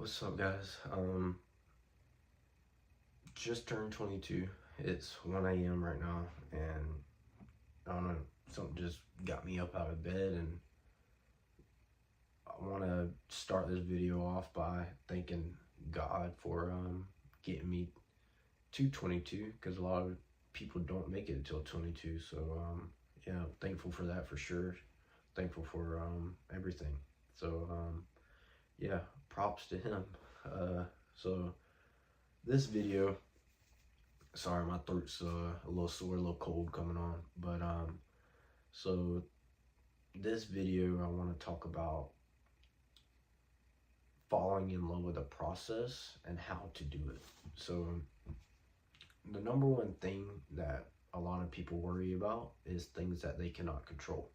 What's up, guys? Just turned 22. It's 1 a.m. right now, and I don't know, something just got me up out of bed, and I want to start this video off by thanking God for getting me to 22, because a lot of people don't make it until 22. So yeah, I'm thankful for that for sure. Thankful for everything. So yeah, props to him. So this video, sorry, my throat's a little sore, a little cold coming on, but so this video I want to talk about falling in love with the process and how to do it. So the number one thing that a lot of people worry about is things that they cannot control.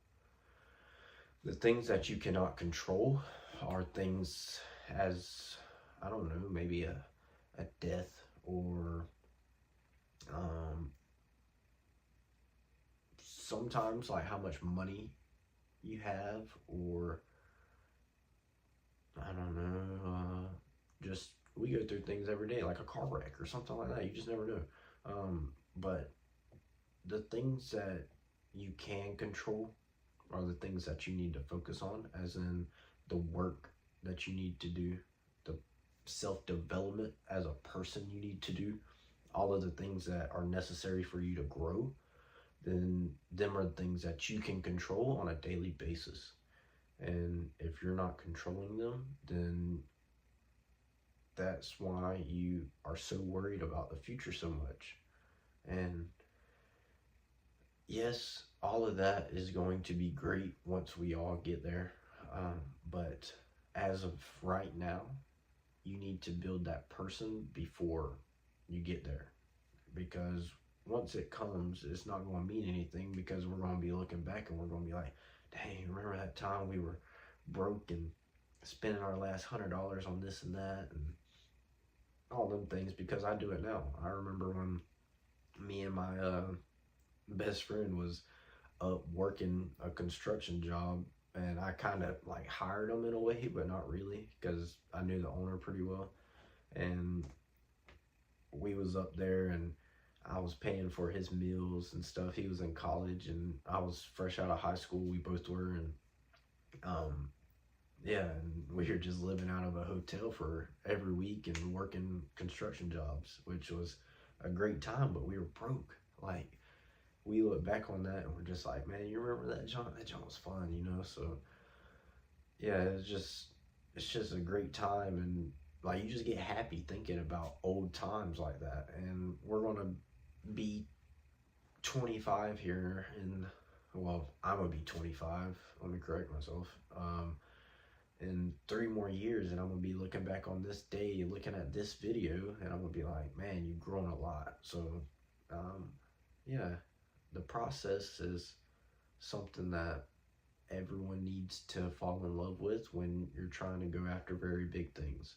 The things that you cannot control are things as, I don't know, maybe a death, or sometimes like how much money you have, or I don't know, just we go through things every day like a car wreck or something like that. You just never know. But the things that you can control are the things that you need to focus on, as in the work that you need to do, the self-development as a person you need to do, all of the things that are necessary for you to grow. Then them are the things that you can control on a daily basis. And if you're not controlling them, then that's why you are so worried about the future so much. And yes, all of that is going to be great once we all get there. But as of right now, you need to build that person before you get there. Because once it comes, it's not going to mean anything, because we're going to be looking back and we're going to be like, dang, remember that time we were broke and spending our last $100 on this and that and all them things, because I do it now. I remember when me and my best friend was up working a construction job, and I kind of like hired him in a way, but not really, because I knew the owner pretty well. And we was up there, and I was paying for his meals and stuff. He was in college and I was fresh out of high school. We both were. And yeah, and we were just living out of a hotel for every week and working construction jobs, which was a great time, but we were broke. Like, we look back on that and we're just like, man, you remember that job? That job was fun, you know? So yeah, it's just a great time. And like, you just get happy thinking about old times like that. And we're gonna be 25 here in, well, I'm gonna be 25. Let me correct myself. In 3 more years, and I'm gonna be looking back on this day, looking at this video, and I'm gonna be like, man, you've grown a lot. So, yeah, the process is something that everyone needs to fall in love with when you're trying to go after very big things.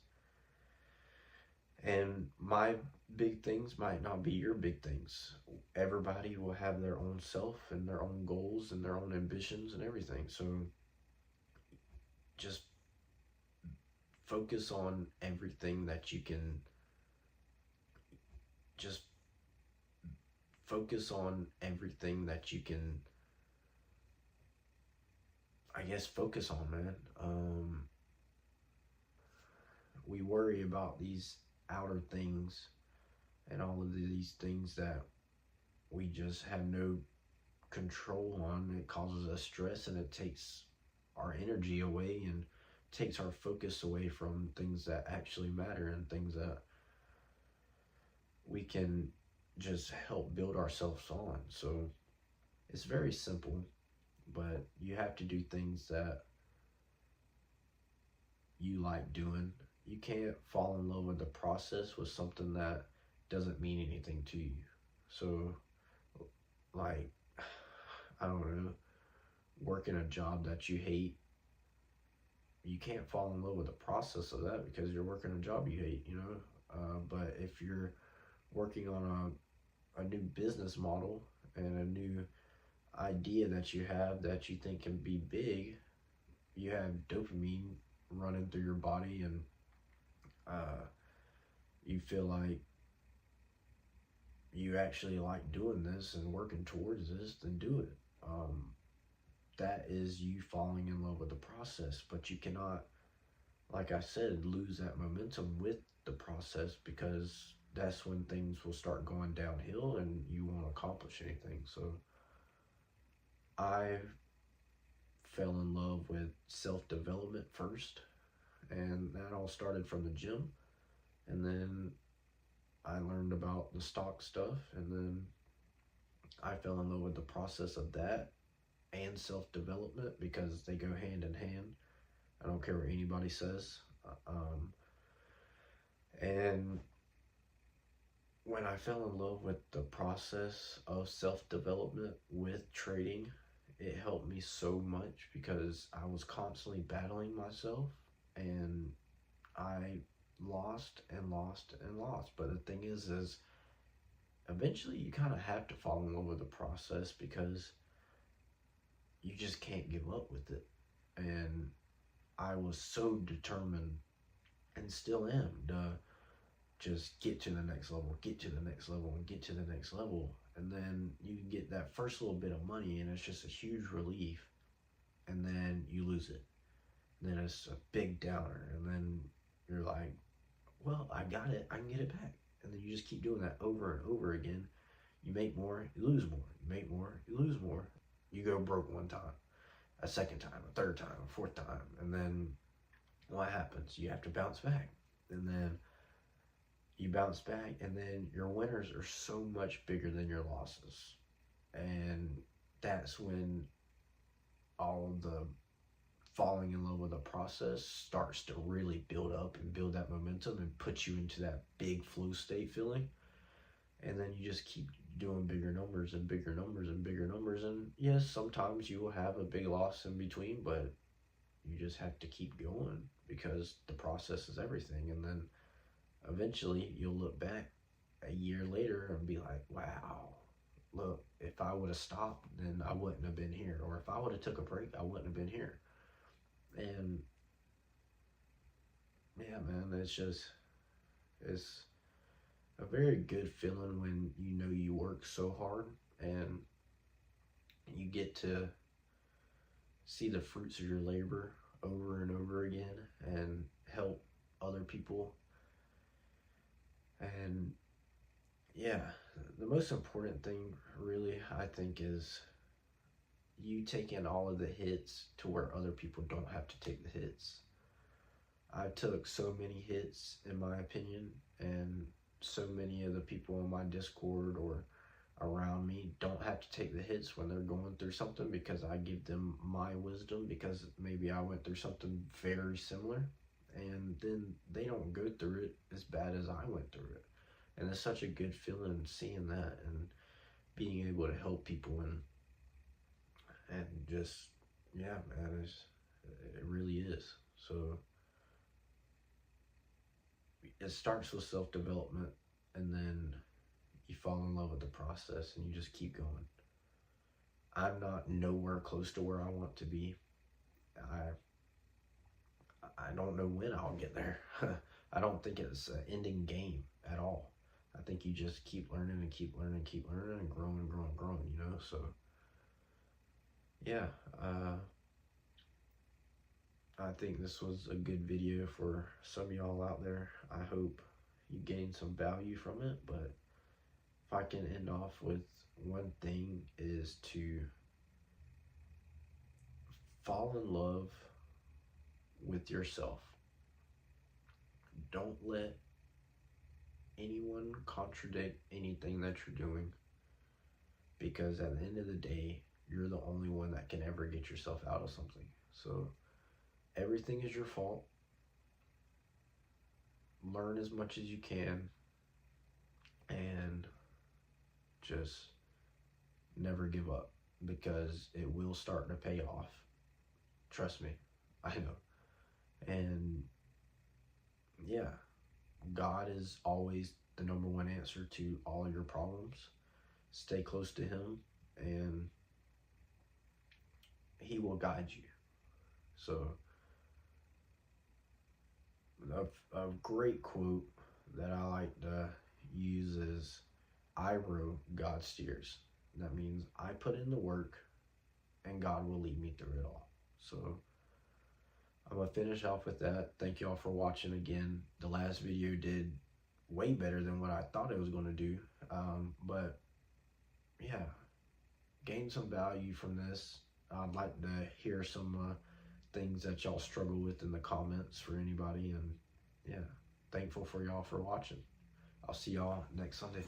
And my big things might not be your big things. Everybody will have their own self and their own goals and their own ambitions and everything. So just focus on everything that you can, just focus on everything that you can, I guess, focus on, man. We worry about these outer things and all of these things that we just have no control on. It causes us stress, and it takes our energy away and takes our focus away from things that actually matter and things that we can just help build ourselves on. So it's very simple, but you have to do things that you like doing. You can't fall in love with the process with something that doesn't mean anything to you. So, like, I don't know, working a job that you hate, you can't fall in love with the process of that because you're working a job you hate, you know? But if you're working on a new business model and a new idea that you have that you think can be big, you have dopamine running through your body, and you feel like you actually like doing this and working towards this, then do it. That is you falling in love with the process, but you cannot, like I said, lose that momentum with the process, because that's when things will start going downhill and you won't accomplish anything. So I fell in love with self development first, and that all started from the gym. And then I learned about the stock stuff, and then I fell in love with the process of that and self development, because they go hand in hand. I don't care what anybody says. And when I fell in love with the process of self development with trading, it helped me so much, because I was constantly battling myself, and I lost and lost and lost. But the thing is eventually you kind of have to fall in love with the process, because you just can't give up with it. And I was so determined, and still am, to just get to the next level, get to the next level, and get to the next level. And then you get that first little bit of money, and it's just a huge relief. And then you lose it. And then it's a big downer. And then you're like, well, I got it. I can get it back. And then you just keep doing that over and over again. You make more, you lose more. You make more, you lose more. You go broke one time, a second time, a third time, a fourth time. And then what happens? You have to bounce back. And then you bounce back, and then your winners are so much bigger than your losses. And that's when all of the falling in love with the process starts to really build up and build that momentum and put you into that big flow state feeling. And then you just keep doing bigger numbers and bigger numbers and bigger numbers. And yes, sometimes you will have a big loss in between, but you just have to keep going, because the process is everything. And then eventually you'll look back a year later and be like, wow, look, if I would have stopped, then I wouldn't have been here. Or if I would have took a break, I wouldn't have been here. And yeah, man, it's a very good feeling when you know you work so hard and you get to see the fruits of your labor over and over again and help other people. And yeah, the most important thing really, I think, is you taking all of the hits to where other people don't have to take the hits. I took so many hits, in my opinion, and so many of the people in my Discord or around me don't have to take the hits when they're going through something, because I give them my wisdom, because maybe I went through something very similar, and then they don't go through it as bad as I went through it. And it's such a good feeling seeing that and being able to help people, and just, yeah, man, it really is. So it starts with self-development, and then you fall in love with the process, and you just keep going. I'm not nowhere close to where I want to be. I don't know when I'll get there. I don't think it's an ending game at all. I think you just keep learning and keep learning and keep learning and growing and growing and growing, you know? So yeah, I think this was a good video for some of y'all out there. I hope you gained some value from it. But if I can end off with one thing, is to fall in love with yourself. Don't let anyone contradict anything that you're doing, because at the end of the day, you're the only one that can ever get yourself out of something. So everything is your fault. Learn as much as you can, and just never give up, because it will start to pay off. Trust me, I know. And yeah, God is always the number one answer to all your problems. Stay close to Him, and He will guide you. So a great quote that I like to use is, I row, God steers. That means I put in the work and God will lead me through it all. So I'm going to finish off with that. Thank you all for watching again. The last video did way better than what I thought it was going to do. But yeah, gain some value from this. I'd like to hear some things that y'all struggle with in the comments for anybody. And yeah, thankful for y'all for watching. I'll see y'all next Sunday.